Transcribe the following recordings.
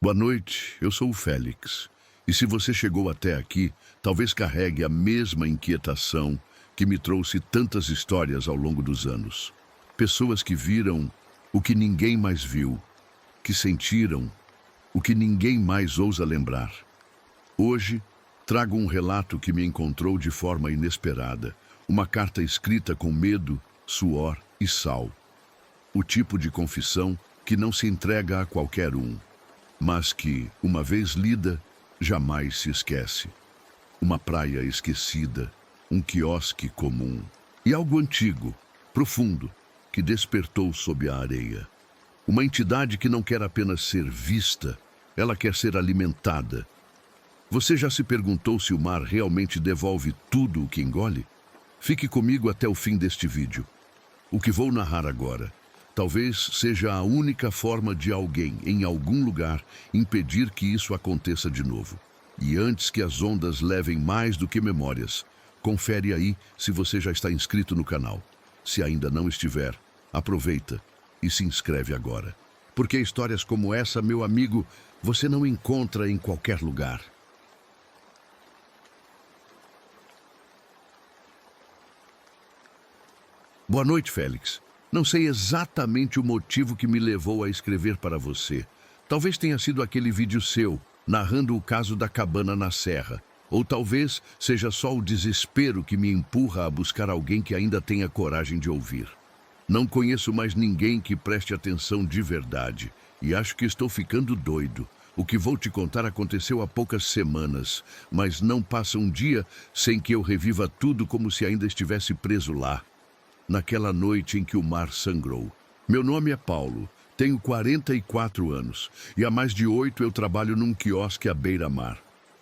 Boa noite, eu sou o Félix. E se você chegou até aqui, talvez carregue a mesma inquietação que me trouxe tantas histórias ao longo dos anos. Pessoas que viram o que ninguém mais viu, que sentiram o que ninguém mais ousa lembrar. Hoje, trago um relato que me encontrou de forma inesperada, uma carta escrita com medo, suor e sal. O tipo de confissão que não se entrega a qualquer um, mas que, uma vez lida, jamais se esquece. Uma praia esquecida, um quiosque comum e algo antigo, profundo, que despertou sob a areia. Uma entidade que não quer apenas ser vista, ela quer ser alimentada. Você já se perguntou se o mar realmente devolve tudo o que engole? Fique comigo até o fim deste vídeo. O que vou narrar agora talvez seja a única forma de alguém, em algum lugar, impedir que isso aconteça de novo. E antes que as ondas levem mais do que memórias, confere aí se você já está inscrito no canal. Se ainda não estiver, aproveita e se inscreve agora. Porque histórias como essa, meu amigo, você não encontra em qualquer lugar. Boa noite, Félix. Não sei exatamente o motivo que me levou a escrever para você. Talvez tenha sido aquele vídeo seu, narrando o caso da cabana na serra. Ou talvez seja só o desespero que me empurra a buscar alguém que ainda tenha coragem de ouvir. Não conheço mais ninguém que preste atenção de verdade. E acho que estou ficando doido. O que vou te contar aconteceu há poucas semanas, mas não passa um dia sem que eu reviva tudo como se ainda estivesse preso lá. Naquela noite em que o mar sangrou. Meu nome é Paulo, tenho 44 anos e há mais de 8 eu trabalho num quiosque à beira-mar.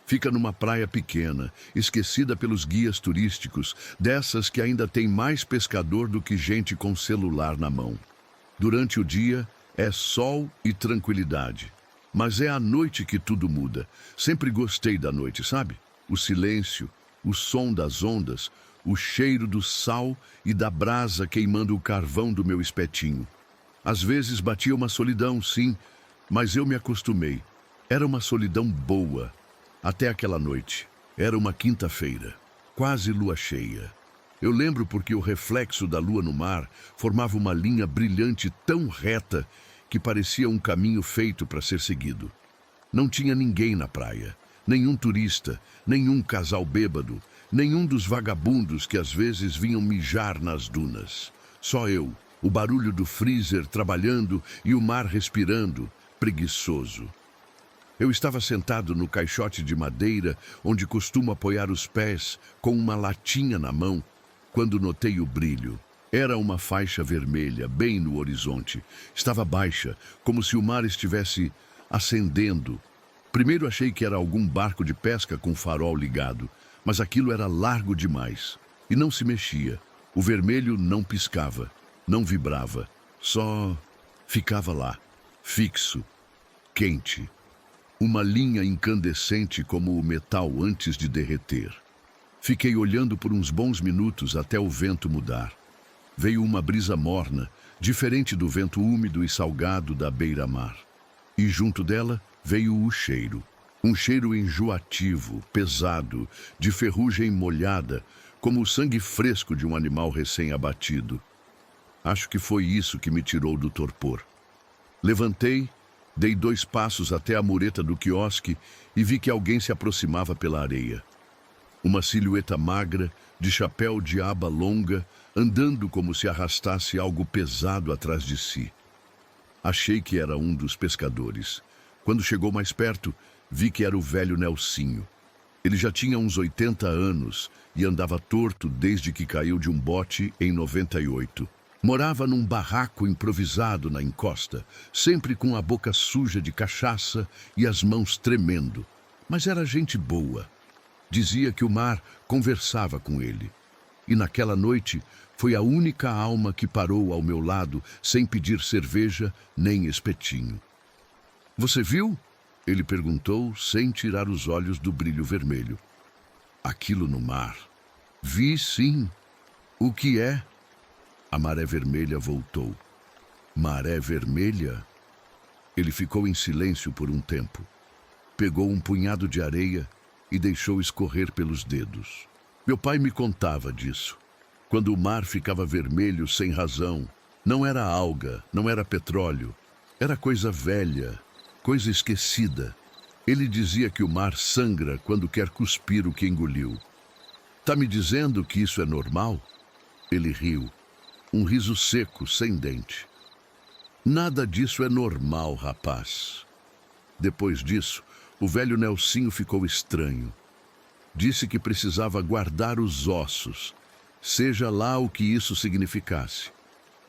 Fica numa praia pequena, esquecida pelos guias turísticos, dessas que ainda tem mais pescador do que gente com celular na mão. Durante o dia é sol e tranquilidade, mas é à noite que tudo muda. Sempre gostei da noite, sabe? O silêncio, o som das ondas, o cheiro do sal e da brasa queimando o carvão do meu espetinho. Às vezes batia uma solidão, sim, mas eu me acostumei. Era uma solidão boa. Até aquela noite. Era uma quinta-feira, quase lua cheia. Eu lembro porque o reflexo da lua no mar formava uma linha brilhante tão reta que parecia um caminho feito para ser seguido. Não tinha ninguém na praia, nenhum turista, nenhum casal bêbado, nenhum dos vagabundos que às vezes vinham mijar nas dunas. Só eu, o barulho do freezer trabalhando e o mar respirando, preguiçoso. Eu estava sentado no caixote de madeira, onde costumo apoiar os pés, com uma latinha na mão, quando notei o brilho. Era uma faixa vermelha, bem no horizonte. Estava baixa, como se o mar estivesse acendendo. Primeiro achei que era algum barco de pesca com farol ligado, mas aquilo era largo demais e não se mexia. O vermelho não piscava, não vibrava, só ficava lá, fixo, quente. Uma linha incandescente como o metal antes de derreter. Fiquei olhando por uns bons minutos até o vento mudar. Veio uma brisa morna, diferente do vento úmido e salgado da beira-mar. E junto dela veio o cheiro. Um cheiro enjoativo, pesado, de ferrugem molhada, como o sangue fresco de um animal recém-abatido. Acho que foi isso que me tirou do torpor. Levantei, dei 2 passos até a mureta do quiosque e vi que alguém se aproximava pela areia. Uma silhueta magra, de chapéu de aba longa, andando como se arrastasse algo pesado atrás de si. Achei que era um dos pescadores. Quando chegou mais perto, vi que era o velho Nelsinho. Ele já tinha uns 80 anos e andava torto desde que caiu de um bote em 98. Morava num barraco improvisado na encosta, sempre com a boca suja de cachaça e as mãos tremendo. Mas era gente boa. Dizia que o mar conversava com ele. E naquela noite foi a única alma que parou ao meu lado sem pedir cerveja nem espetinho. Você viu? Ele perguntou, sem tirar os olhos do brilho vermelho. Aquilo no mar. Vi, sim. O que é? A maré vermelha voltou. Maré vermelha? Ele ficou em silêncio por um tempo. Pegou um punhado de areia e deixou escorrer pelos dedos. Meu pai me contava disso. Quando o mar ficava vermelho sem razão, não era alga, não era petróleo. Era coisa velha, coisa esquecida. Ele dizia que o mar sangra quando quer cuspir o que engoliu. Tá me dizendo que isso é normal? Ele riu. Um riso seco, sem dente. Nada disso é normal, rapaz. Depois disso, o velho Nelsinho ficou estranho. Disse que precisava guardar os ossos, seja lá o que isso significasse.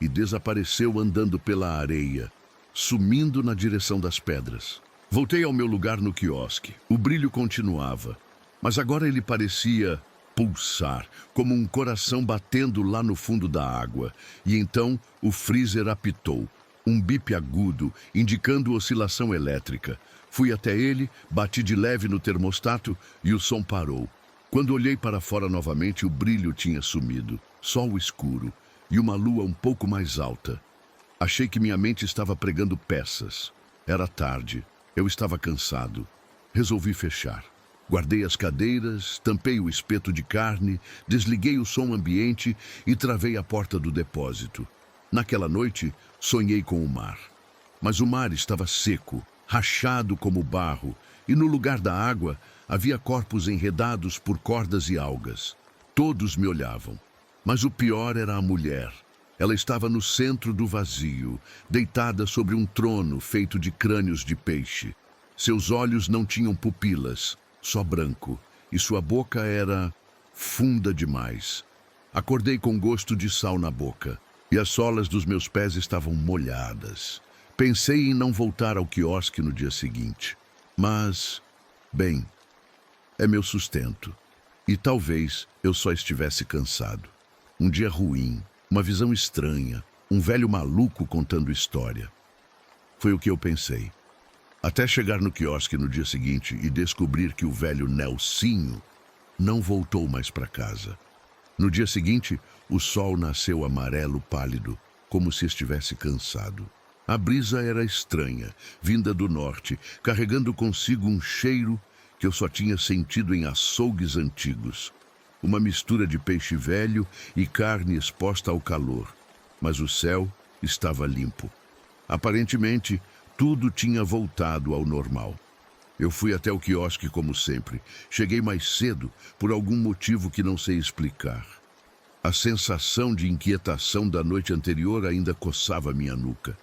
E desapareceu andando pela areia, sumindo na direção das pedras. Voltei ao meu lugar no quiosque. O brilho continuava, mas agora ele parecia pulsar, como um coração batendo lá no fundo da água. E então o freezer apitou, um bip agudo, indicando oscilação elétrica. Fui até ele, bati de leve no termostato e o som parou. Quando olhei para fora novamente, o brilho tinha sumido, sol escuro e uma lua um pouco mais alta. Achei que minha mente estava pregando peças. Era tarde, eu estava cansado. Resolvi fechar. Guardei as cadeiras, tampei o espeto de carne, desliguei o som ambiente e travei a porta do depósito. Naquela noite, sonhei com o mar. Mas o mar estava seco, rachado como barro, e no lugar da água havia corpos enredados por cordas e algas. Todos me olhavam. Mas o pior era a mulher. Ela estava no centro do vazio, deitada sobre um trono feito de crânios de peixe. Seus olhos não tinham pupilas, só branco, e sua boca era funda demais. Acordei com gosto de sal na boca, e as solas dos meus pés estavam molhadas. Pensei em não voltar ao quiosque no dia seguinte. Mas, bem, é meu sustento. E talvez eu só estivesse cansado. Um dia ruim, uma visão estranha, um velho maluco contando história. Foi o que eu pensei. Até chegar no quiosque no dia seguinte e descobrir que o velho Nelsinho não voltou mais para casa. No dia seguinte, o sol nasceu amarelo pálido, como se estivesse cansado. A brisa era estranha, vinda do norte, carregando consigo um cheiro que eu só tinha sentido em açougues antigos. Uma mistura de peixe velho e carne exposta ao calor. Mas o céu estava limpo. Aparentemente, tudo tinha voltado ao normal. Eu fui até o quiosque como sempre. Cheguei mais cedo, por algum motivo que não sei explicar. A sensação de inquietação da noite anterior ainda coçava minha nuca.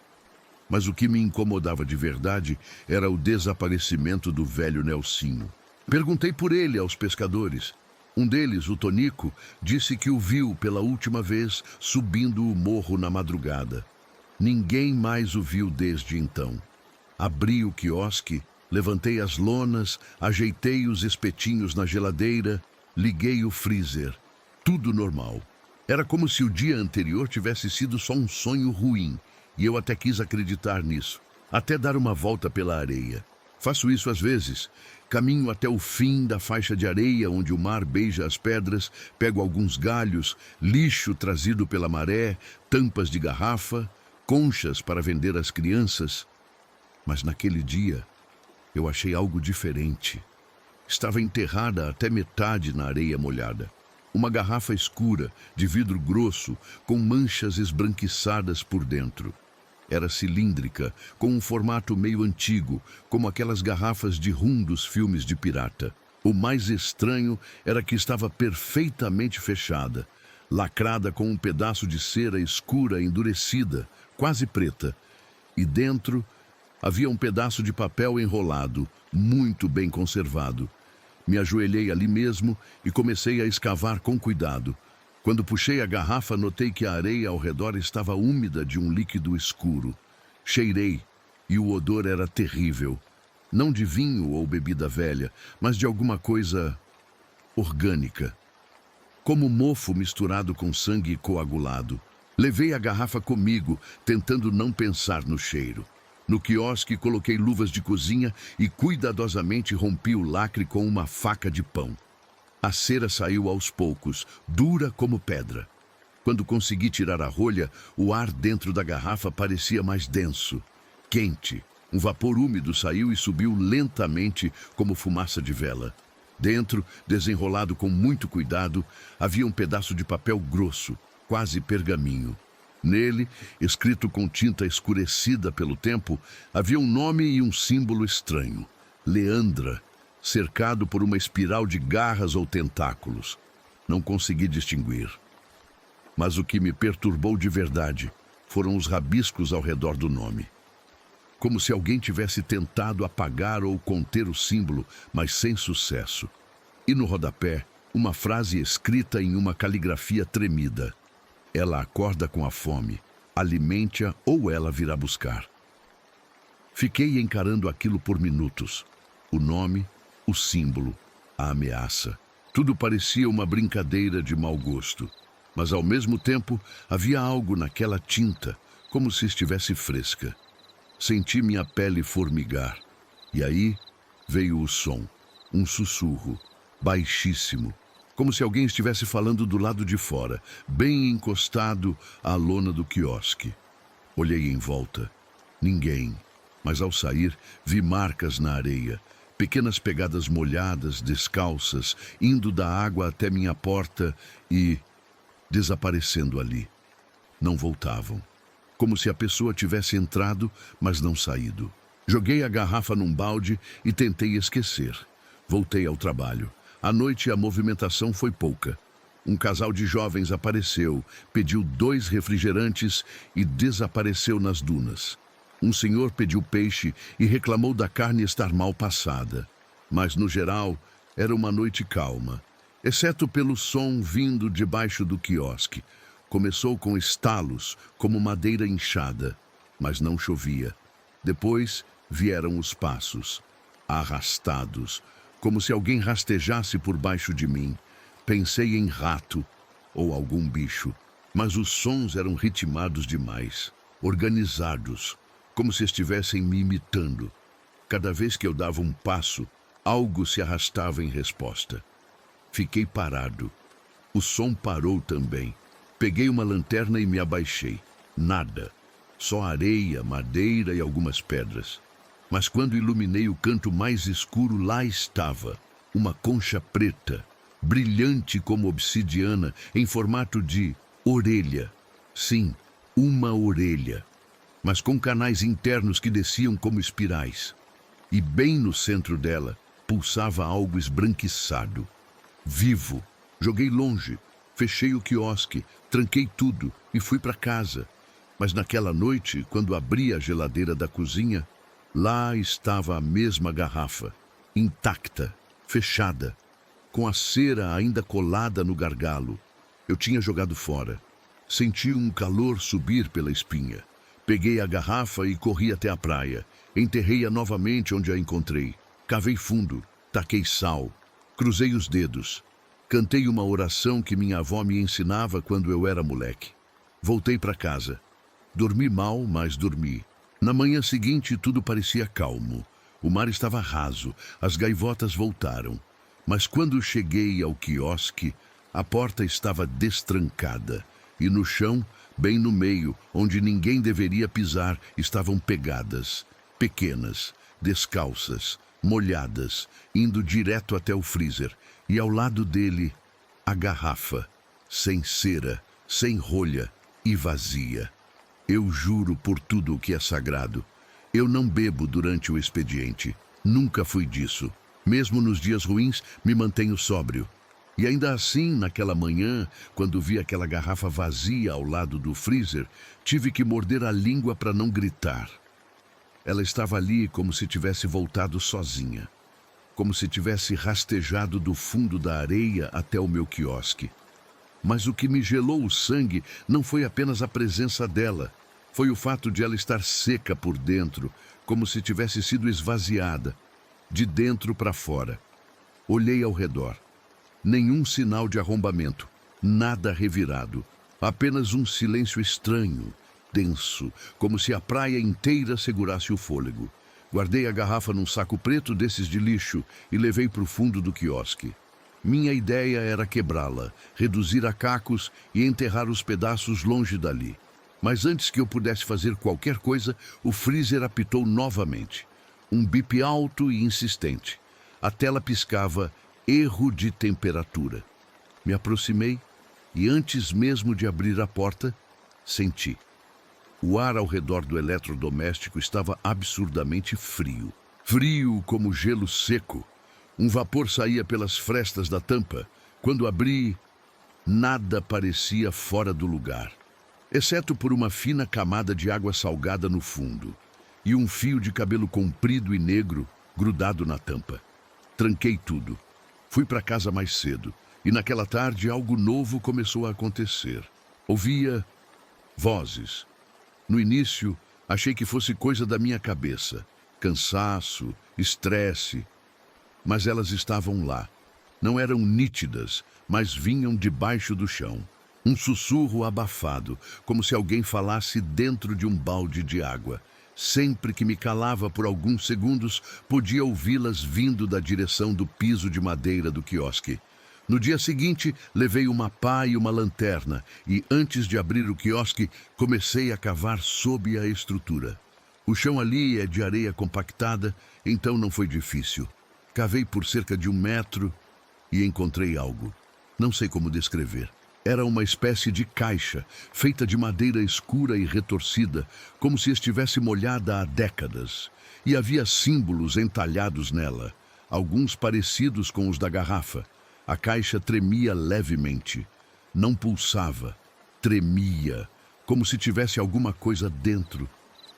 Mas o que me incomodava de verdade era o desaparecimento do velho Nelsinho. Perguntei por ele aos pescadores. Um deles, o Tonico, disse que o viu pela última vez subindo o morro na madrugada. Ninguém mais o viu desde então. Abri o quiosque, levantei as lonas, ajeitei os espetinhos na geladeira, liguei o freezer. Tudo normal. Era como se o dia anterior tivesse sido só um sonho ruim, e eu até quis acreditar nisso, até dar uma volta pela areia. Faço isso às vezes. Caminho até o fim da faixa de areia onde o mar beija as pedras, pego alguns galhos, lixo trazido pela maré, tampas de garrafa, conchas para vender às crianças. Mas naquele dia, eu achei algo diferente. Estava enterrada até metade na areia molhada. Uma garrafa escura, de vidro grosso, com manchas esbranquiçadas por dentro. Era cilíndrica, com um formato meio antigo, como aquelas garrafas de rum dos filmes de pirata. O mais estranho era que estava perfeitamente fechada, lacrada com um pedaço de cera escura endurecida, quase preta. E dentro havia um pedaço de papel enrolado, muito bem conservado. Me ajoelhei ali mesmo e comecei a escavar com cuidado. Quando puxei a garrafa, notei que a areia ao redor estava úmida de um líquido escuro. Cheirei, e o odor era terrível. Não de vinho ou bebida velha, mas de alguma coisa orgânica. Como mofo misturado com sangue coagulado. Levei a garrafa comigo, tentando não pensar no cheiro. No quiosque, coloquei luvas de cozinha e cuidadosamente rompi o lacre com uma faca de pão. A cera saiu aos poucos, dura como pedra. Quando consegui tirar a rolha, o ar dentro da garrafa parecia mais denso, quente, Um vapor úmido saiu e subiu lentamente como fumaça de vela. Dentro, desenrolado com muito cuidado, havia um pedaço de papel grosso, quase pergaminho. Nele, escrito com tinta escurecida pelo tempo, havia um nome e um símbolo estranho. Leandra, cercado por uma espiral de garras ou tentáculos. Não consegui distinguir. Mas o que me perturbou de verdade foram os rabiscos ao redor do nome. Como se alguém tivesse tentado apagar ou conter o símbolo, mas sem sucesso. E no rodapé, uma frase escrita em uma caligrafia tremida. Ela acorda com a fome, alimente-a ou ela virá buscar. Fiquei encarando aquilo por minutos. O nome, o símbolo, a ameaça. Tudo parecia uma brincadeira de mau gosto. Mas ao mesmo tempo, havia algo naquela tinta, como se estivesse fresca. Senti minha pele formigar. E aí veio o som, um sussurro, baixíssimo, como se alguém estivesse falando do lado de fora, bem encostado à lona do quiosque. Olhei em volta. Ninguém. Mas ao sair, vi marcas na areia, pequenas pegadas molhadas, descalças, indo da água até minha porta e desaparecendo ali. Não voltavam. Como se a pessoa tivesse entrado, mas não saído. Joguei a garrafa num balde e tentei esquecer. Voltei ao trabalho. À noite a movimentação foi pouca. Um casal de jovens apareceu, pediu 2 refrigerantes e desapareceu nas dunas. Um senhor pediu peixe e reclamou da carne estar mal passada. Mas, no geral, era uma noite calma, exceto pelo som vindo debaixo do quiosque. Começou com estalos, como madeira inchada, mas não chovia. Depois vieram os passos, arrastados, como se alguém rastejasse por baixo de mim. Pensei em rato ou algum bicho, mas os sons eram ritmados demais, organizados, como se estivessem me imitando. Cada vez que eu dava um passo, algo se arrastava em resposta. Fiquei parado. O som parou também. Peguei uma lanterna e me abaixei. Nada. Só areia, madeira e algumas pedras. Mas quando iluminei o canto mais escuro, lá estava. Uma concha preta, brilhante como obsidiana, em formato de orelha. Sim, uma orelha. Mas com canais internos que desciam como espirais. E bem no centro dela, pulsava algo esbranquiçado. Vivo. Joguei longe. Fechei o quiosque, tranquei tudo e fui para casa. Mas naquela noite, quando abri a geladeira da cozinha, lá estava a mesma garrafa, intacta, fechada, com a cera ainda colada no gargalo. Eu tinha jogado fora. Senti um calor subir pela espinha. Peguei a garrafa e corri até a praia. Enterrei-a novamente onde a encontrei. Cavei fundo, taquei sal, cruzei os dedos. Cantei uma oração que minha avó me ensinava quando eu era moleque. Voltei para casa. Dormi mal, mas dormi. Na manhã seguinte, tudo parecia calmo. O mar estava raso, as gaivotas voltaram. Mas quando cheguei ao quiosque, a porta estava destrancada. E no chão, bem no meio, onde ninguém deveria pisar, estavam pegadas, pequenas, descalças, molhadas, indo direto até o freezer. E ao lado dele, a garrafa, sem cera, sem rolha e vazia. Eu juro por tudo o que é sagrado. Eu não bebo durante o expediente. Nunca fui disso. Mesmo nos dias ruins, me mantenho sóbrio. E ainda assim, naquela manhã, quando vi aquela garrafa vazia ao lado do freezer, tive que morder a língua para não gritar. Ela estava ali como se tivesse voltado sozinha. Como se tivesse rastejado do fundo da areia até o meu quiosque. Mas o que me gelou o sangue não foi apenas a presença dela. Foi o fato de ela estar seca por dentro, como se tivesse sido esvaziada, de dentro para fora. Olhei ao redor. Nenhum sinal de arrombamento, nada revirado. Apenas um silêncio estranho, denso, como se a praia inteira segurasse o fôlego. Guardei a garrafa num saco preto desses de lixo e levei para o fundo do quiosque. Minha ideia era quebrá-la, reduzir a cacos e enterrar os pedaços longe dali. Mas antes que eu pudesse fazer qualquer coisa, o freezer apitou novamente. Um bip alto e insistente. A tela piscava erro de temperatura. Me aproximei e antes mesmo de abrir a porta, senti. O ar ao redor do eletrodoméstico estava absurdamente frio. Frio como gelo seco. Um vapor saía pelas frestas da tampa. Quando abri, nada parecia fora do lugar, exceto por uma fina camada de água salgada no fundo e um fio de cabelo comprido e negro grudado na tampa. Tranquei tudo. Fui para casa mais cedo e naquela tarde algo novo começou a acontecer. Ouvia vozes. No início, achei que fosse coisa da minha cabeça, cansaço, estresse, mas elas estavam lá. Não eram nítidas, mas vinham debaixo do chão. Um sussurro abafado, como se alguém falasse dentro de um balde de água. Sempre que me calava por alguns segundos, podia ouvi-las vindo da direção do piso de madeira do quiosque. No dia seguinte, levei uma pá e uma lanterna e, antes de abrir o quiosque, comecei a cavar sob a estrutura. O chão ali é de areia compactada, então não foi difícil. Cavei por cerca de 1 metro e encontrei algo. Não sei como descrever. Era uma espécie de caixa, feita de madeira escura e retorcida, como se estivesse molhada há décadas. E havia símbolos entalhados nela, alguns parecidos com os da garrafa. A caixa tremia levemente. Não pulsava, tremia, como se tivesse alguma coisa dentro,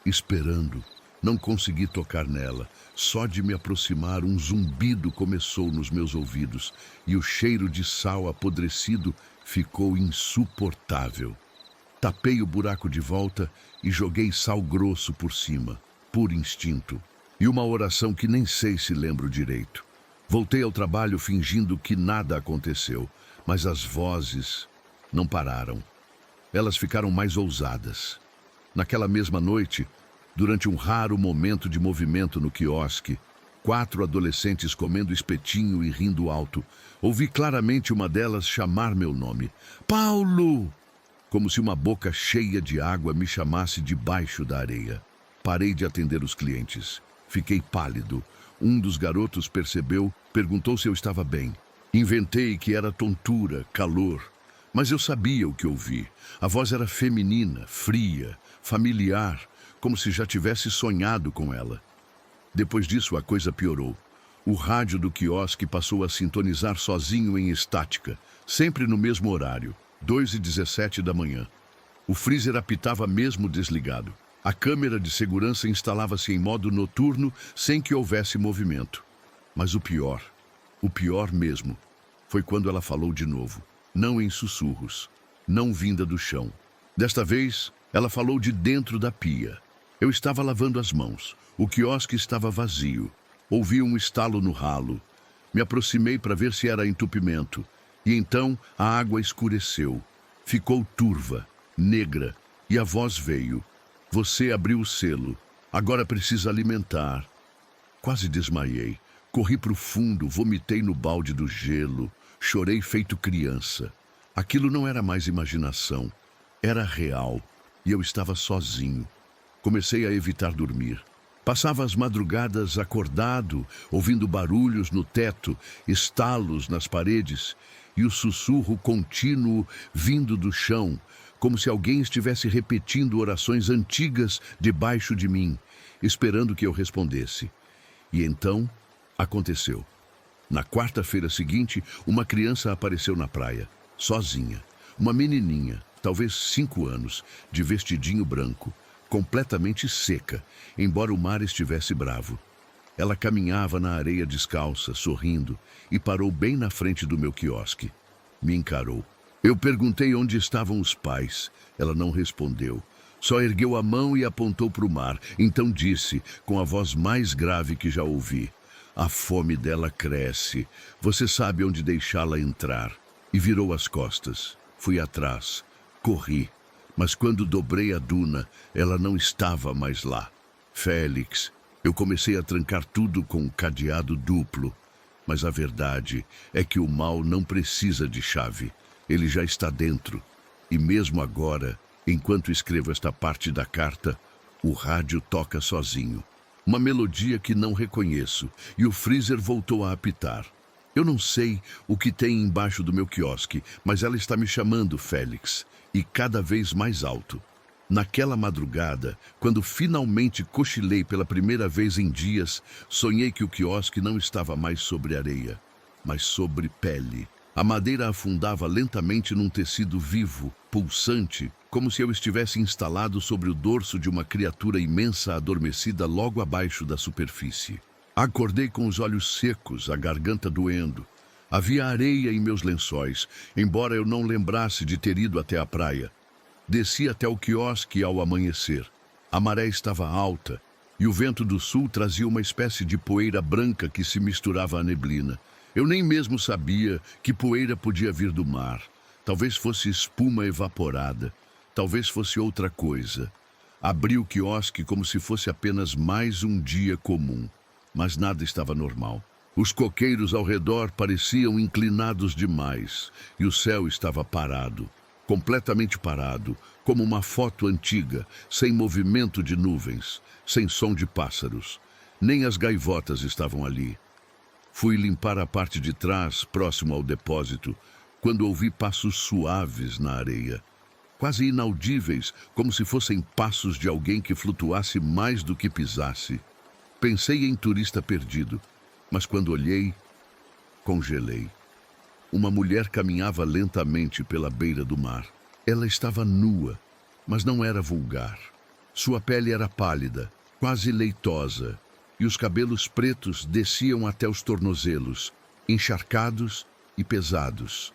esperando. Não consegui tocar nela. Só de me aproximar, um zumbido começou nos meus ouvidos e o cheiro de sal apodrecido ficou insuportável. Tapei o buraco de volta e joguei sal grosso por cima, por instinto. E uma oração que nem sei se lembro direito. Voltei ao trabalho fingindo que nada aconteceu, mas as vozes não pararam. Elas ficaram mais ousadas. Naquela mesma noite, durante um raro momento de movimento no quiosque, 4 adolescentes comendo espetinho e rindo alto, ouvi claramente uma delas chamar meu nome. Paulo! Como se uma boca cheia de água me chamasse debaixo da areia. Parei de atender os clientes. Fiquei pálido. Um dos garotos percebeu, perguntou se eu estava bem. Inventei que era tontura, calor, mas eu sabia o que ouvi. A voz era feminina, fria, familiar, como se já tivesse sonhado com ela. Depois disso, a coisa piorou. O rádio do quiosque passou a sintonizar sozinho em estática, sempre no mesmo horário, 2h17 da manhã. O freezer apitava mesmo desligado. A câmera de segurança instalava-se em modo noturno sem que houvesse movimento. Mas o pior mesmo, foi quando ela falou de novo. Não em sussurros, não vinda do chão. Desta vez, ela falou de dentro da pia. Eu estava lavando as mãos. O quiosque estava vazio. Ouvi um estalo no ralo. Me aproximei para ver se era entupimento. E então a água escureceu. Ficou turva, negra, e a voz veio. Você abriu o selo. Agora precisa alimentar. Quase desmaiei. Corri para o fundo, vomitei no balde do gelo. Chorei feito criança. Aquilo não era mais imaginação. Era real. E eu estava sozinho. Comecei a evitar dormir. Passava as madrugadas acordado, ouvindo barulhos no teto, estalos nas paredes e o sussurro contínuo vindo do chão, como se alguém estivesse repetindo orações antigas debaixo de mim, esperando que eu respondesse. E então, aconteceu. Na quarta-feira seguinte, uma criança apareceu na praia, sozinha. Uma menininha, talvez 5 anos, de vestidinho branco, completamente seca, embora o mar estivesse bravo. Ela caminhava na areia descalça, sorrindo, e parou bem na frente do meu quiosque. Me encarou. Eu perguntei onde estavam os pais. Ela não respondeu. Só ergueu a mão e apontou para o mar. Então disse, com a voz mais grave que já ouvi: a fome dela cresce. Você sabe onde deixá-la entrar. E virou as costas. Fui atrás. Corri. Mas quando dobrei a duna, ela não estava mais lá. Félix, eu comecei a trancar tudo com um cadeado duplo. Mas a verdade é que o mal não precisa de chave. Ele já está dentro. E mesmo agora, Enquanto escrevo esta parte da carta, o rádio toca sozinho. Uma melodia que não reconheço, e o freezer voltou a apitar. Eu não sei o que tem embaixo do meu quiosque, mas ela está me chamando, Félix, e cada vez mais alto. Naquela madrugada, quando finalmente cochilei pela primeira vez em dias, sonhei que o quiosque não estava mais sobre areia, mas sobre pele. A madeira afundava lentamente num tecido vivo, pulsante, como se eu estivesse instalado sobre o dorso de uma criatura imensa adormecida logo abaixo da superfície. Acordei com os olhos secos, a garganta doendo. Havia areia em meus lençóis, embora eu não lembrasse de ter ido até a praia. Desci até o quiosque ao amanhecer. A maré estava alta e o vento do sul trazia uma espécie de poeira branca que se misturava à neblina. Eu nem mesmo sabia que poeira podia vir do mar. Talvez fosse espuma evaporada. Talvez fosse outra coisa. Abri o quiosque como se fosse apenas mais um dia comum. Mas nada estava normal. Os coqueiros ao redor pareciam inclinados demais e o céu estava parado, completamente parado, como uma foto antiga, sem movimento de nuvens, sem som de pássaros. Nem as gaivotas estavam ali. Fui limpar a parte de trás, próximo ao depósito, quando ouvi passos suaves na areia, quase inaudíveis, como se fossem passos de alguém que flutuasse mais do que pisasse. Pensei em turista perdido, mas quando olhei, congelei. Uma mulher caminhava lentamente pela beira do mar. Ela estava nua, mas não era vulgar. Sua pele era pálida, quase leitosa, e os cabelos pretos desciam até os tornozelos, encharcados e pesados.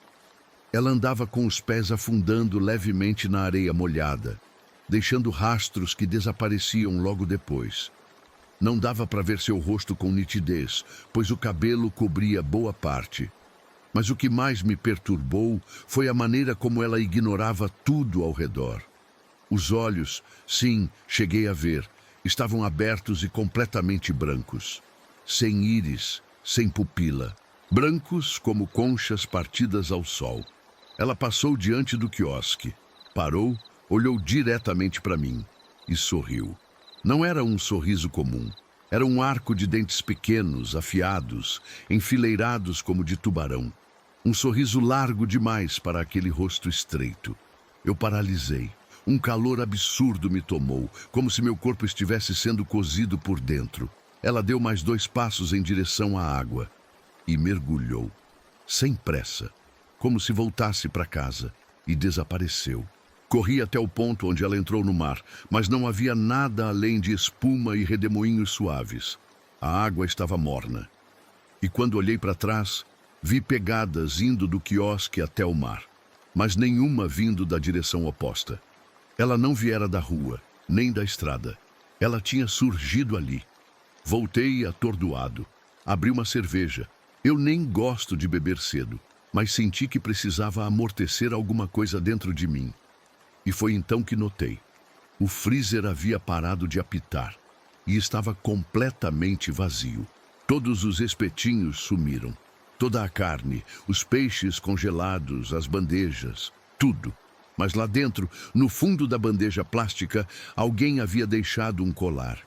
Ela andava com os pés afundando levemente na areia molhada, deixando rastros que desapareciam logo depois. Não dava para ver seu rosto com nitidez, pois o cabelo cobria boa parte. Mas o que mais me perturbou foi a maneira como ela ignorava tudo ao redor. Os olhos, sim, cheguei a ver, estavam abertos e completamente brancos. Sem íris, sem pupila. Brancos como conchas partidas ao sol. Ela passou diante do quiosque, parou, olhou diretamente para mim e sorriu. Não era um sorriso comum. Era um arco de dentes pequenos, afiados, enfileirados como de tubarão. Um sorriso largo demais para aquele rosto estreito. Eu paralisei. Um calor absurdo me tomou, como se meu corpo estivesse sendo cozido por dentro. Ela deu mais 2 passos em direção à água e mergulhou, sem pressa, como se voltasse para casa, e desapareceu. Corri até o ponto onde ela entrou no mar, mas não havia nada além de espuma e redemoinhos suaves. A água estava morna. E quando olhei para trás, vi pegadas indo do quiosque até o mar, mas nenhuma vindo da direção oposta. Ela não viera da rua, nem da estrada. Ela tinha surgido ali. Voltei atordoado. Abri uma cerveja. Eu nem gosto de beber cedo, mas senti que precisava amortecer alguma coisa dentro de mim. E foi então que notei. O freezer havia parado de apitar e estava completamente vazio. Todos os espetinhos sumiram. Toda a carne, os peixes congelados, as bandejas, tudo. Mas lá dentro, no fundo da bandeja plástica, alguém havia deixado um colar.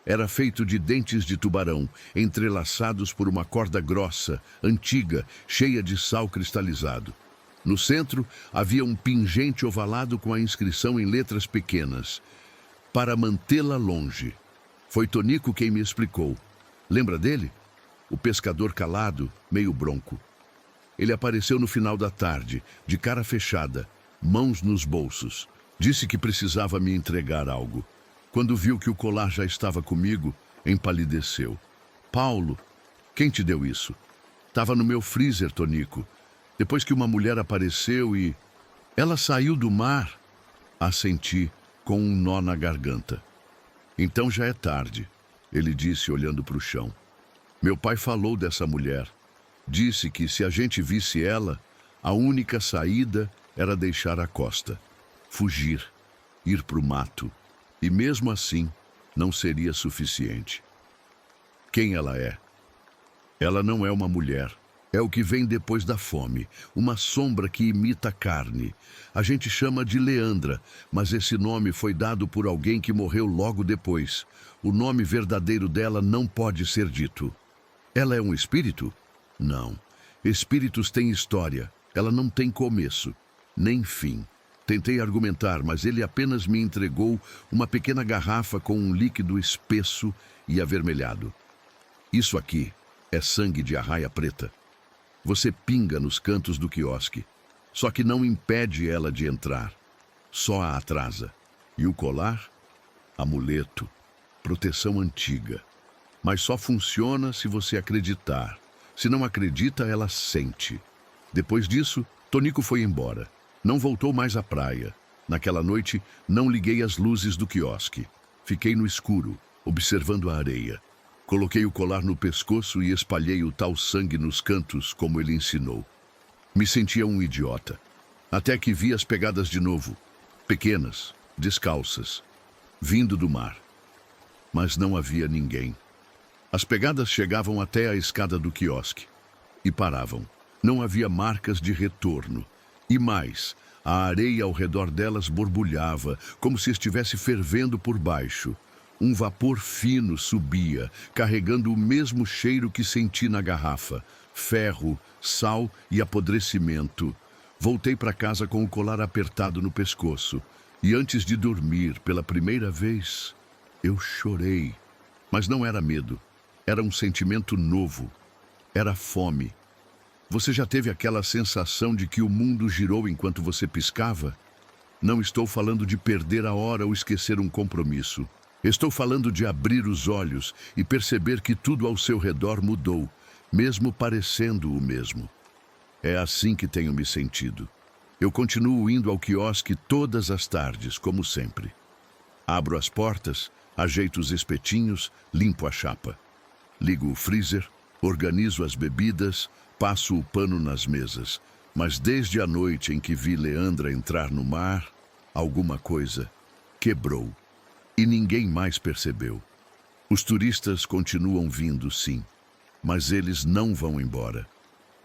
Era feito de dentes de tubarão, entrelaçados por uma corda grossa, antiga, cheia de sal cristalizado. No centro, havia um pingente ovalado com a inscrição em letras pequenas: para mantê-la longe. Foi Tonico quem me explicou. Lembra dele? O pescador calado, meio bronco. Ele apareceu no final da tarde, de cara fechada, mãos nos bolsos. Disse que precisava me entregar algo. Quando viu que o colar já estava comigo, empalideceu. Paulo, quem te deu isso? Estava no meu freezer, Tonico. Depois que uma mulher apareceu e... Ela saiu do mar. Assenti, com um nó na garganta. Então já é tarde, ele disse olhando para o chão. Meu pai falou dessa mulher. Disse que se a gente visse ela, a única saída era deixar a costa. Fugir, ir para o mato. E mesmo assim, não seria suficiente. Quem ela é? Ela não é uma mulher. É o que vem depois da fome, uma sombra que imita a carne. A gente chama de Leandra, mas esse nome foi dado por alguém que morreu logo depois. O nome verdadeiro dela não pode ser dito. Ela é um espírito? Não. Espíritos têm história. Ela não tem começo, nem fim. Tentei argumentar, mas ele apenas me entregou uma pequena garrafa com um líquido espesso e avermelhado. Isso aqui é sangue de arraia preta. Você pinga nos cantos do quiosque, só que não impede ela de entrar, só a atrasa. E o colar? Amuleto, proteção antiga. Mas só funciona se você acreditar. Se não acredita, ela sente. Depois disso, Tonico foi embora. Não voltou mais à praia. Naquela noite, não liguei as luzes do quiosque. Fiquei no escuro, observando a areia. Coloquei o colar no pescoço e espalhei o tal sangue nos cantos, como ele ensinou. Me sentia um idiota. Até que vi as pegadas de novo. Pequenas, descalças, vindo do mar. Mas não havia ninguém. As pegadas chegavam até a escada do quiosque e paravam. Não havia marcas de retorno. E mais, a areia ao redor delas borbulhava, como se estivesse fervendo por baixo. Um vapor fino subia, carregando o mesmo cheiro que senti na garrafa. Ferro, sal e apodrecimento. Voltei para casa com o colar apertado no pescoço. E antes de dormir, pela primeira vez, eu chorei. Mas não era medo. Era um sentimento novo. Era fome. Você já teve aquela sensação de que o mundo girou enquanto você piscava? Não estou falando de perder a hora ou esquecer um compromisso. Estou falando de abrir os olhos e perceber que tudo ao seu redor mudou, mesmo parecendo o mesmo. É assim que tenho me sentido. Eu continuo indo ao quiosque todas as tardes, como sempre. Abro as portas, ajeito os espetinhos, limpo a chapa. Ligo o freezer, organizo as bebidas, passo o pano nas mesas. Mas desde a noite em que vi Leandra entrar no mar, alguma coisa quebrou. E ninguém mais percebeu. Os turistas continuam vindo, sim, mas eles não vão embora.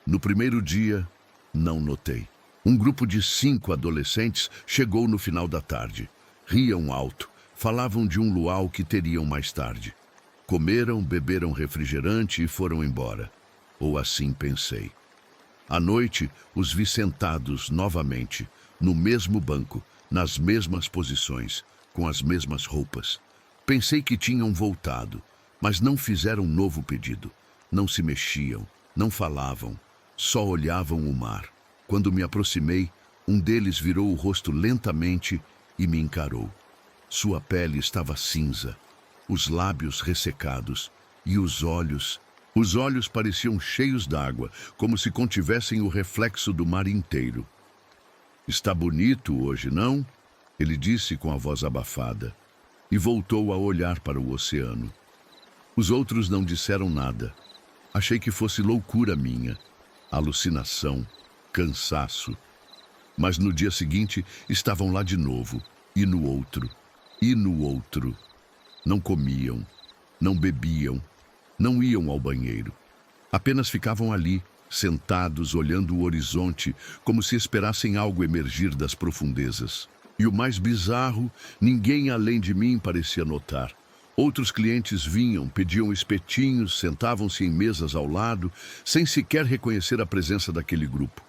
No primeiro dia, não notei. Um grupo de 5 adolescentes chegou no final da tarde. Riam alto, falavam de um luau que teriam mais tarde. Comeram, beberam refrigerante e foram embora. Ou assim pensei. À noite, os vi sentados novamente, no mesmo banco, nas mesmas posições, com as mesmas roupas. Pensei que tinham voltado, mas não fizeram novo pedido. Não se mexiam, não falavam, só olhavam o mar. Quando me aproximei, um deles virou o rosto lentamente e me encarou. Sua pele estava cinza, os lábios ressecados e os olhos pareciam cheios d'água, como se contivessem o reflexo do mar inteiro. Está bonito hoje, não? Ele disse com a voz abafada, e voltou a olhar para o oceano. Os outros não disseram nada. Achei que fosse loucura minha, alucinação, cansaço. Mas no dia seguinte estavam lá de novo, e no outro, e no outro. Não comiam, não bebiam, não iam ao banheiro. Apenas ficavam ali, sentados, olhando o horizonte, como se esperassem algo emergir das profundezas. E o mais bizarro, ninguém além de mim parecia notar. Outros clientes vinham, pediam espetinhos, sentavam-se em mesas ao lado, sem sequer reconhecer a presença daquele grupo.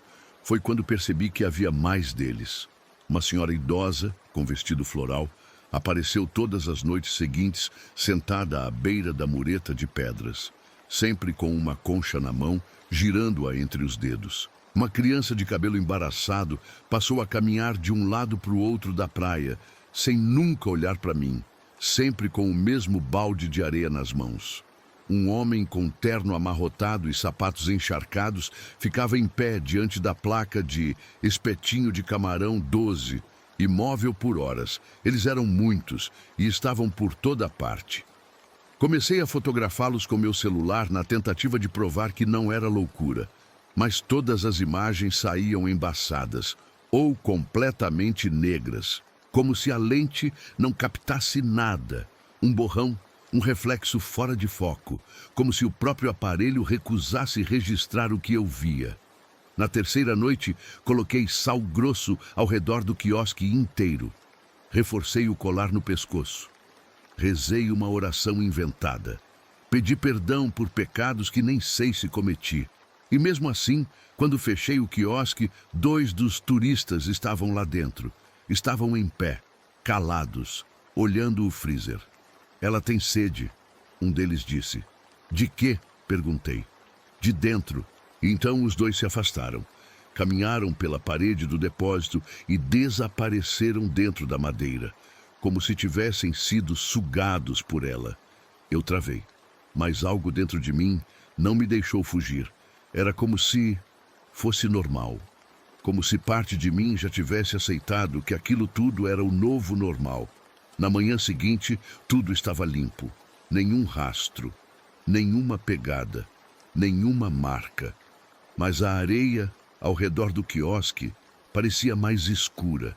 Foi quando percebi que havia mais deles. Uma senhora idosa, com vestido floral, apareceu todas as noites seguintes, sentada à beira da mureta de pedras, sempre com uma concha na mão, girando-a entre os dedos. Uma criança de cabelo embaraçado passou a caminhar de um lado para o outro da praia, sem nunca olhar para mim, sempre com o mesmo balde de areia nas mãos. Um homem com terno amarrotado e sapatos encharcados ficava em pé diante da placa de espetinho de camarão 12, imóvel por horas. Eles eram muitos e estavam por toda parte. Comecei a fotografá-los com meu celular na tentativa de provar que não era loucura. Mas todas as imagens saíam embaçadas ou completamente negras, como se a lente não captasse nada. Um borrão, um reflexo fora de foco, como se o próprio aparelho recusasse registrar o que eu via. Na terceira noite, coloquei sal grosso ao redor do quiosque inteiro. Reforcei o colar no pescoço. Rezei uma oração inventada. Pedi perdão por pecados que nem sei se cometi. E mesmo assim, quando fechei o quiosque, 2 dos turistas estavam lá dentro. Estavam em pé, calados, olhando o freezer. Ela tem sede, um deles disse. De quê? Perguntei. De dentro. Então os 2 se afastaram. Caminharam pela parede do depósito e desapareceram dentro da madeira, como se tivessem sido sugados por ela. Eu travei, mas algo dentro de mim não me deixou fugir. Era como se fosse normal. Como se parte de mim já tivesse aceitado que aquilo tudo era o novo normal. Na manhã seguinte, tudo estava limpo. Nenhum rastro, nenhuma pegada, nenhuma marca. Mas a areia ao redor do quiosque parecia mais escura,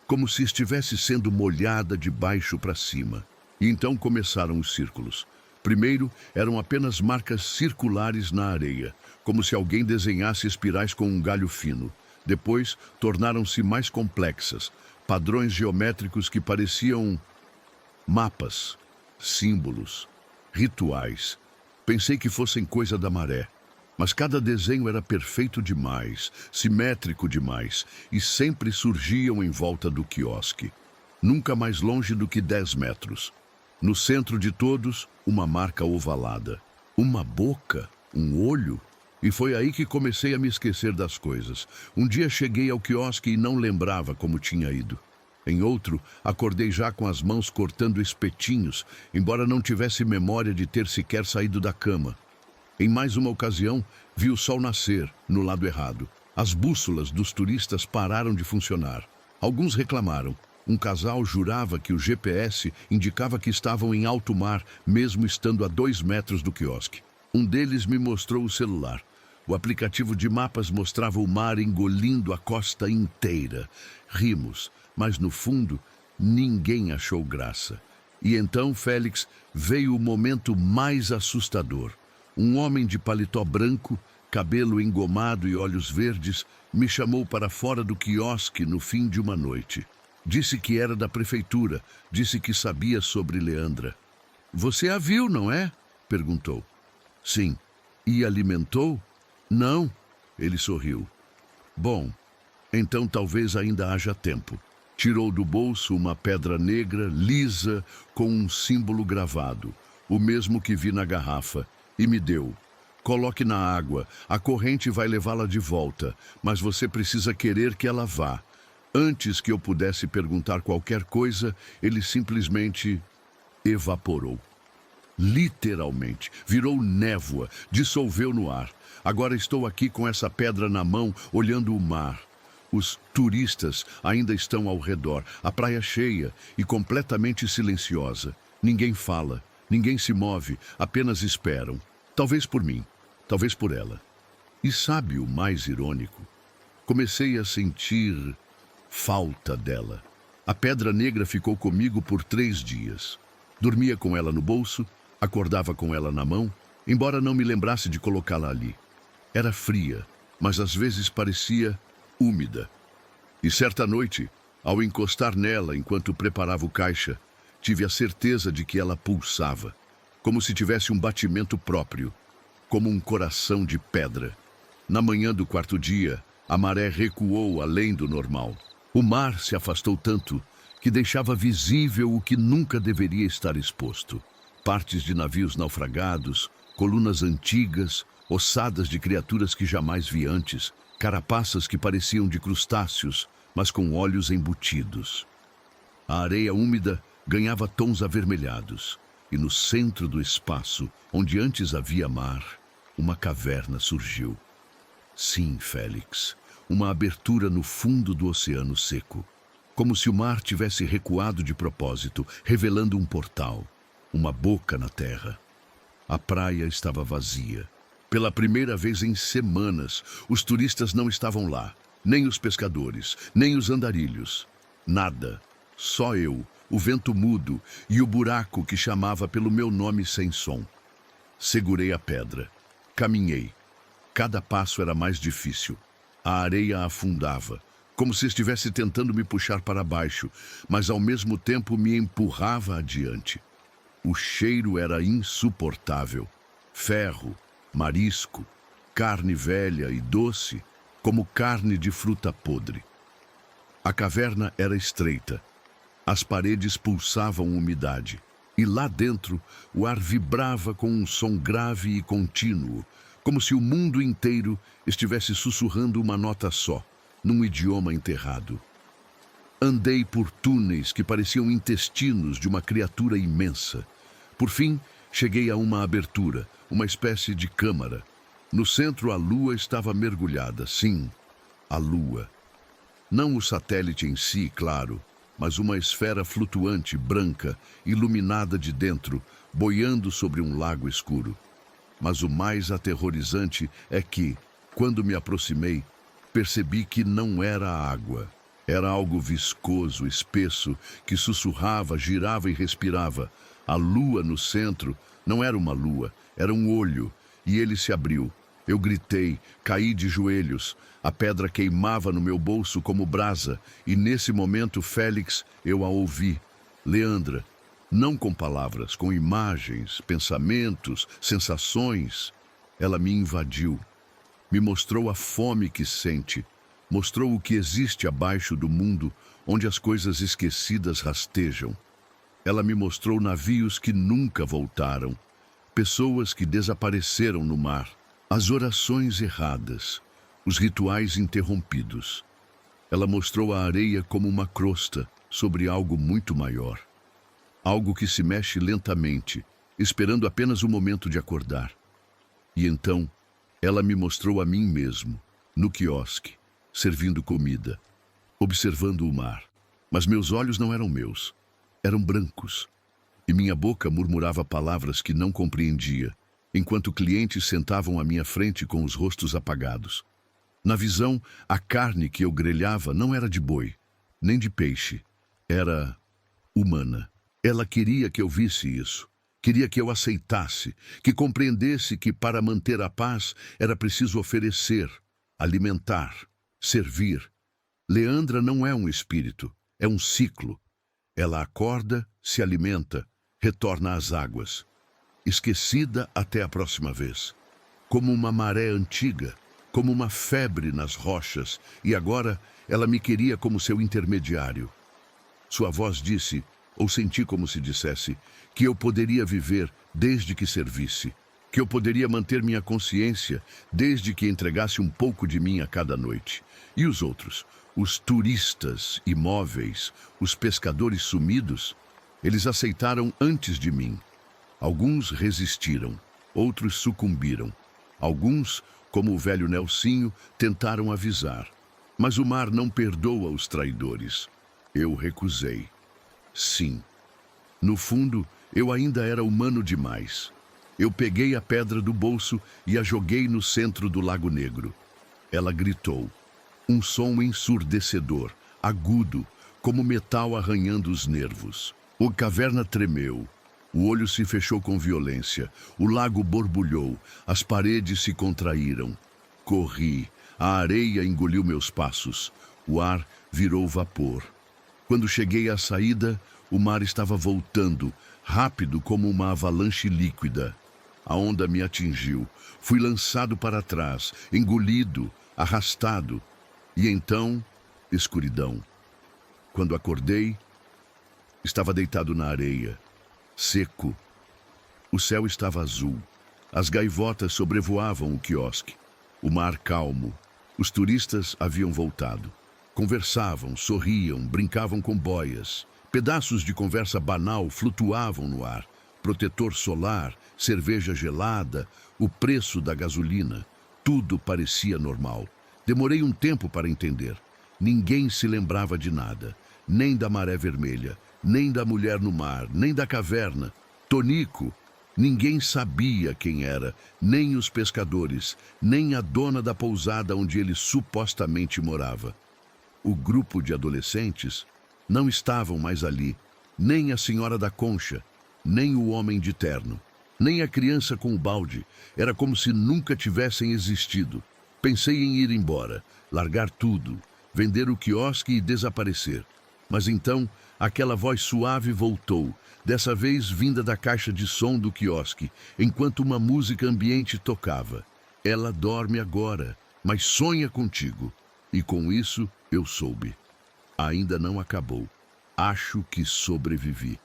como se estivesse sendo molhada de baixo para cima. E então começaram os círculos. Primeiro, eram apenas marcas circulares na areia, como se alguém desenhasse espirais com um galho fino. Depois, tornaram-se mais complexas, padrões geométricos que pareciam mapas, símbolos, rituais. Pensei que fossem coisa da maré, mas cada desenho era perfeito demais, simétrico demais, e sempre surgiam em volta do quiosque, nunca mais longe do que 10 metros. No centro de todos, uma marca ovalada, uma boca, um olho. E foi aí que comecei a me esquecer das coisas. Um dia cheguei ao quiosque e não lembrava como tinha ido. Em outro, acordei já com as mãos cortando espetinhos, embora não tivesse memória de ter sequer saído da cama. Em mais uma ocasião, vi o sol nascer, no lado errado. As bússolas dos turistas pararam de funcionar. Alguns reclamaram. Um casal jurava que o GPS indicava que estavam em alto mar, mesmo estando a 2 metros do quiosque. Um deles me mostrou o celular. O aplicativo de mapas mostrava o mar engolindo a costa inteira. Rimos, mas no fundo, ninguém achou graça. E então, Félix, veio o momento mais assustador. Um homem de paletó branco, cabelo engomado e olhos verdes, me chamou para fora do quiosque no fim de uma noite. Disse que era da prefeitura, disse que sabia sobre Leandra. Você a viu, não é? Perguntou. Sim. E alimentou? Não. Ele sorriu. Bom, então talvez ainda haja tempo. Tirou do bolso uma pedra negra, lisa, com um símbolo gravado, o mesmo que vi na garrafa, e me deu. Coloque na água, a corrente vai levá-la de volta, mas você precisa querer que ela vá. Antes que eu pudesse perguntar qualquer coisa, ele simplesmente evaporou. Literalmente, virou névoa, dissolveu no ar. Agora estou aqui com essa pedra na mão, olhando o mar. Os turistas ainda estão ao redor, a praia cheia e completamente silenciosa. Ninguém fala, ninguém se move, apenas esperam. Talvez por mim, talvez por ela. E sabe o mais irônico? Comecei a sentir falta dela. A pedra negra ficou comigo por 3 dias. Dormia com ela no bolso, acordava com ela na mão, embora não me lembrasse de colocá-la ali. Era fria, mas às vezes parecia úmida. E certa noite, ao encostar nela enquanto preparava o caixa, tive a certeza de que ela pulsava, como se tivesse um batimento próprio, como um coração de pedra. Na manhã do 4º dia, a maré recuou além do normal. O mar se afastou tanto que deixava visível o que nunca deveria estar exposto. Partes de navios naufragados, colunas antigas, ossadas de criaturas que jamais vi antes, carapaças que pareciam de crustáceos, mas com olhos embutidos. A areia úmida ganhava tons avermelhados, e no centro do espaço, onde antes havia mar, uma caverna surgiu. Sim, Félix, uma abertura no fundo do oceano seco, como se o mar tivesse recuado de propósito, revelando um portal, uma boca na terra. A praia estava vazia. Pela primeira vez em semanas, os turistas não estavam lá, nem os pescadores, nem os andarilhos. Nada, só eu, o vento mudo e o buraco que chamava pelo meu nome sem som. Segurei a pedra. Caminhei. Cada passo era mais difícil. A areia afundava, como se estivesse tentando me puxar para baixo, mas ao mesmo tempo me empurrava adiante. O cheiro era insuportável. Ferro, marisco, carne velha e doce, como carne de fruta podre. A caverna era estreita. As paredes pulsavam umidade. E lá dentro, o ar vibrava com um som grave e contínuo, como se o mundo inteiro estivesse sussurrando uma nota só, num idioma enterrado. Andei por túneis que pareciam intestinos de uma criatura imensa. Por fim, cheguei a uma abertura, uma espécie de câmara. No centro, a lua estava mergulhada. Sim, a lua. Não o satélite em si, claro, mas uma esfera flutuante, branca, iluminada de dentro, boiando sobre um lago escuro. Mas o mais aterrorizante é que, quando me aproximei, percebi que não era água. Era algo viscoso, espesso, que sussurrava, girava e respirava. A lua no centro não era uma lua, era um olho, e ele se abriu. Eu gritei, caí de joelhos. A pedra queimava no meu bolso como brasa, e nesse momento, Félix, eu a ouvi. Leandra, não com palavras, com imagens, pensamentos, sensações. Ela me invadiu. Me mostrou a fome que sente. Mostrou o que existe abaixo do mundo, onde as coisas esquecidas rastejam. Ela me mostrou navios que nunca voltaram, pessoas que desapareceram no mar, as orações erradas, os rituais interrompidos. Ela mostrou a areia como uma crosta sobre algo muito maior. Algo que se mexe lentamente, esperando apenas o momento de acordar. E então, ela me mostrou a mim mesmo, no quiosque, servindo comida, observando o mar. Mas meus olhos não eram meus, eram brancos. E minha boca murmurava palavras que não compreendia, enquanto clientes sentavam à minha frente com os rostos apagados. Na visão, a carne que eu grelhava não era de boi, nem de peixe. Era humana. Ela queria que eu visse isso. Queria que eu aceitasse, que compreendesse que para manter a paz era preciso oferecer, alimentar, servir. Leandra não é um espírito, é um ciclo. Ela acorda, se alimenta, retorna às águas. Esquecida até a próxima vez. Como uma maré antiga, como uma febre nas rochas, e agora ela me queria como seu intermediário. Sua voz disse, ou senti como se dissesse, que eu poderia viver desde que servisse, que eu poderia manter minha consciência desde que entregasse um pouco de mim a cada noite. E os outros, os turistas imóveis, os pescadores sumidos, eles aceitaram antes de mim. Alguns resistiram, outros sucumbiram. Alguns, como o velho Nelsinho, tentaram avisar. Mas o mar não perdoa os traidores. Eu recusei. Sim. No fundo, eu ainda era humano demais. Eu peguei a pedra do bolso e a joguei no centro do Lago Negro. Ela gritou. Um som ensurdecedor, agudo, como metal arranhando os nervos. A caverna tremeu. O olho se fechou com violência. O lago borbulhou. As paredes se contraíram. Corri. A areia engoliu meus passos. O ar virou vapor. Quando cheguei à saída, o mar estava voltando, rápido como uma avalanche líquida. A onda me atingiu. Fui lançado para trás, engolido, arrastado. E então, escuridão. Quando acordei, estava deitado na areia, seco. O céu estava azul. As gaivotas sobrevoavam o quiosque. O mar calmo. Os turistas haviam voltado. Conversavam, sorriam, brincavam com boias. Pedaços de conversa banal flutuavam no ar. Protetor solar, cerveja gelada, o preço da gasolina. Tudo parecia normal. Demorei um tempo para entender. Ninguém se lembrava de nada. Nem da maré vermelha, nem da mulher no mar, nem da caverna. Tonico. Ninguém sabia quem era, nem os pescadores, nem a dona da pousada onde ele supostamente morava. O grupo de adolescentes não estavam mais ali. Nem a senhora da concha, nem o homem de terno, nem a criança com o balde. Era como se nunca tivessem existido. Pensei em ir embora, largar tudo, vender o quiosque e desaparecer. Mas então, aquela voz suave voltou, dessa vez vinda da caixa de som do quiosque, enquanto uma música ambiente tocava. Ela dorme agora, mas sonha contigo. E com isso, eu soube. Ainda não acabou. Acho que sobrevivi.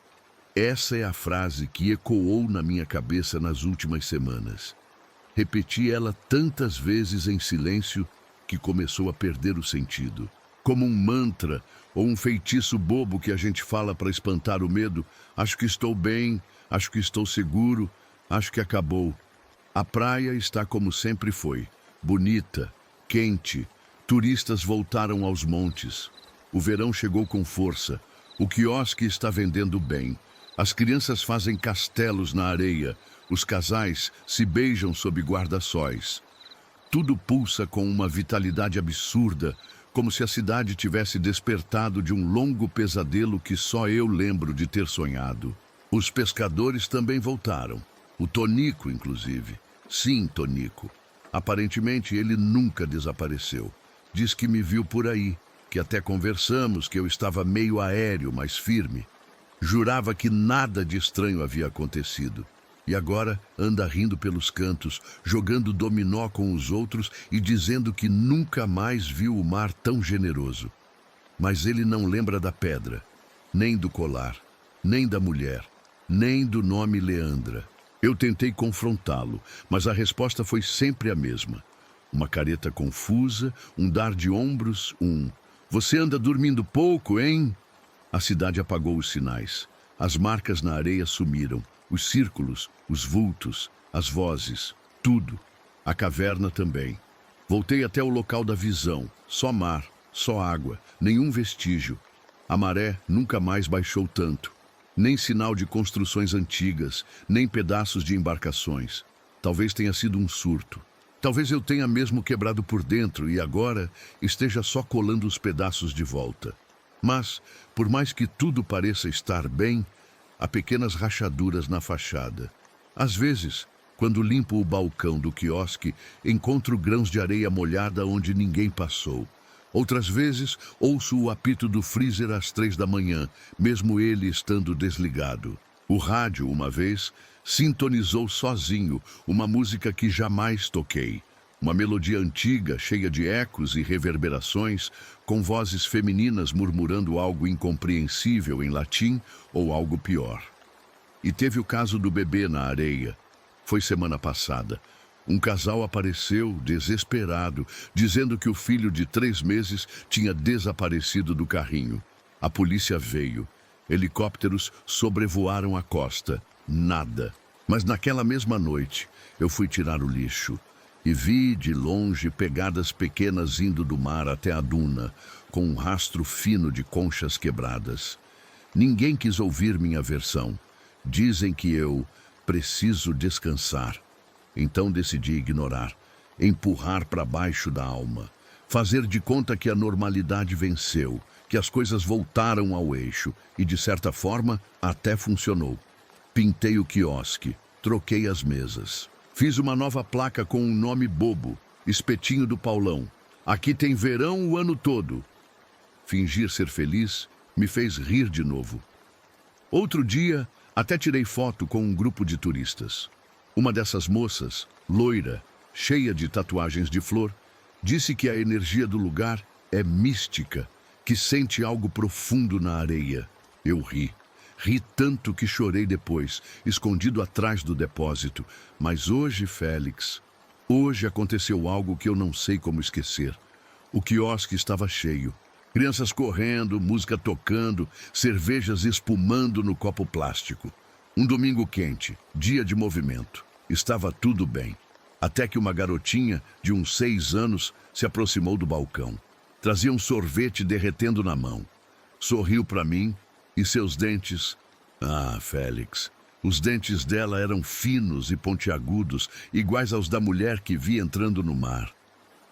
Essa é a frase que ecoou na minha cabeça nas últimas semanas. Repeti ela tantas vezes em silêncio que começou a perder o sentido. Como um mantra ou um feitiço bobo que a gente fala para espantar o medo. Acho que estou bem, acho que estou seguro, acho que acabou. A praia está como sempre foi, bonita, quente. Turistas voltaram aos montes. O verão chegou com força. O quiosque está vendendo bem. As crianças fazem castelos na areia. Os casais se beijam sob guarda-sóis. Tudo pulsa com uma vitalidade absurda, como se a cidade tivesse despertado de um longo pesadelo que só eu lembro de ter sonhado. Os pescadores também voltaram. O Tonico, inclusive. Sim, Tonico. Aparentemente, ele nunca desapareceu. Diz que me viu por aí, que até conversamos, que eu estava meio aéreo, mas firme. Jurava que nada de estranho havia acontecido. E agora anda rindo pelos cantos, jogando dominó com os outros e dizendo que nunca mais viu o mar tão generoso. Mas ele não lembra da pedra, nem do colar, nem da mulher, nem do nome Leandra. Eu tentei confrontá-lo, mas a resposta foi sempre a mesma. Uma careta confusa, um dar de ombros, "Você anda dormindo pouco, hein?" A cidade apagou os sinais. As marcas na areia sumiram. Os círculos, os vultos, as vozes, tudo. A caverna também. Voltei até o local da visão. Só mar, só água, nenhum vestígio. A maré nunca mais baixou tanto. Nem sinal de construções antigas, nem pedaços de embarcações. Talvez tenha sido um surto. Talvez eu tenha mesmo quebrado por dentro e agora esteja só colando os pedaços de volta. Mas, por mais que tudo pareça estar bem, há pequenas rachaduras na fachada. Às vezes, quando limpo o balcão do quiosque, encontro grãos de areia molhada onde ninguém passou. Outras vezes, ouço o apito do freezer às 3 da manhã, mesmo ele estando desligado. O rádio, uma vez, sintonizou sozinho uma música que jamais toquei. Uma melodia antiga, cheia de ecos e reverberações, com vozes femininas murmurando algo incompreensível em latim ou algo pior. E teve o caso do bebê na areia. Foi semana passada. Um casal apareceu, desesperado, dizendo que o filho de 3 meses tinha desaparecido do carrinho. A polícia veio. Helicópteros sobrevoaram a costa. Nada. Mas naquela mesma noite, eu fui tirar o lixo e vi, de longe, pegadas pequenas indo do mar até a duna, com um rastro fino de conchas quebradas. Ninguém quis ouvir minha versão. Dizem que eu preciso descansar. Então decidi ignorar, empurrar para baixo da alma, fazer de conta que a normalidade venceu, que as coisas voltaram ao eixo e, de certa forma, até funcionou. Pintei o quiosque, troquei as mesas. Fiz uma nova placa com um nome bobo, Espetinho do Paulão. Aqui tem verão o ano todo. Fingir ser feliz me fez rir de novo. Outro dia, até tirei foto com um grupo de turistas. Uma dessas moças, loira, cheia de tatuagens de flor, disse que a energia do lugar é mística, que sente algo profundo na areia. Eu ri. Ri tanto que chorei depois, escondido atrás do depósito. Mas hoje, Félix, hoje aconteceu algo que eu não sei como esquecer. O quiosque estava cheio. Crianças correndo, música tocando, cervejas espumando no copo plástico. Um domingo quente, dia de movimento. Estava tudo bem. Até que uma garotinha de uns 6 anos se aproximou do balcão. Trazia um sorvete derretendo na mão. Sorriu para mim e seus dentes... Ah, Félix, os dentes dela eram finos e pontiagudos, iguais aos da mulher que vi entrando no mar.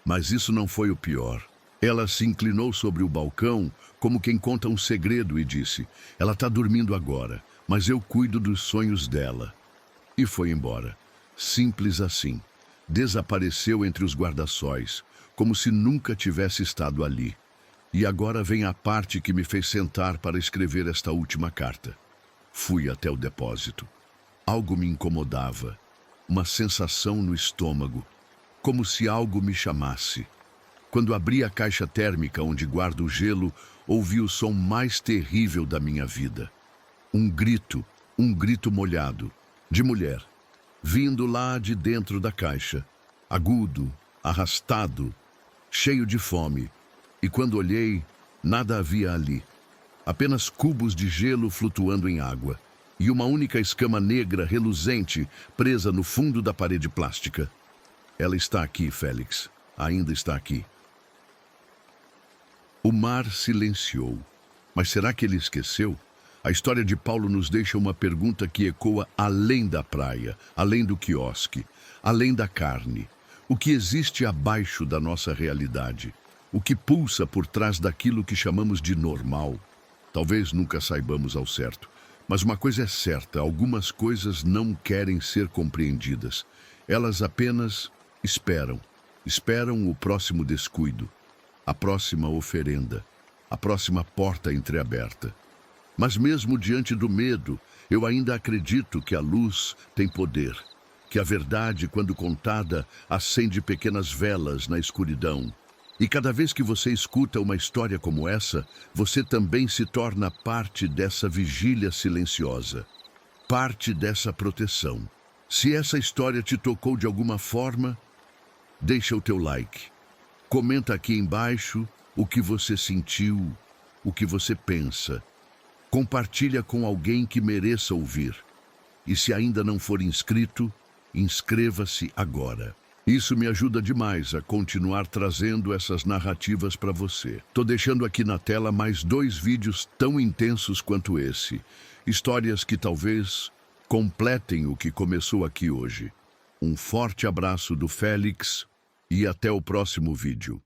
Mas isso não foi o pior. Ela se inclinou sobre o balcão, como quem conta um segredo, e disse: ela está dormindo agora, mas eu cuido dos sonhos dela. E foi embora. Simples assim. Desapareceu entre os guarda-sóis, como se nunca tivesse estado ali. E agora vem a parte que me fez sentar para escrever esta última carta. Fui até o depósito. Algo me incomodava, uma sensação no estômago, como se algo me chamasse. Quando abri a caixa térmica onde guardo o gelo, ouvi o som mais terrível da minha vida. Um grito molhado, de mulher, vindo lá de dentro da caixa, agudo, arrastado, cheio de fome. E quando olhei, nada havia ali. Apenas cubos de gelo flutuando em água e uma única escama negra reluzente presa no fundo da parede plástica. Ela está aqui, Félix. Ainda está aqui. O mar silenciou. Mas será que ele esqueceu? A história de Paulo nos deixa uma pergunta que ecoa além da praia, além do quiosque, além da carne. O que existe abaixo da nossa realidade? O que pulsa por trás daquilo que chamamos de normal? Talvez nunca saibamos ao certo. Mas uma coisa é certa, algumas coisas não querem ser compreendidas. Elas apenas esperam. Esperam o próximo descuido, a próxima oferenda, a próxima porta entreaberta. Mas mesmo diante do medo, eu ainda acredito que a luz tem poder, que a verdade, quando contada, acende pequenas velas na escuridão. E cada vez que você escuta uma história como essa, você também se torna parte dessa vigília silenciosa, parte dessa proteção. Se essa história te tocou de alguma forma, deixa o teu like. Comenta aqui embaixo o que você sentiu, o que você pensa. Compartilha com alguém que mereça ouvir. E se ainda não for inscrito, inscreva-se agora. Isso me ajuda demais a continuar trazendo essas narrativas para você. Tô deixando aqui na tela mais 2 vídeos tão intensos quanto esse. Histórias que talvez completem o que começou aqui hoje. Um forte abraço do Félix e até o próximo vídeo.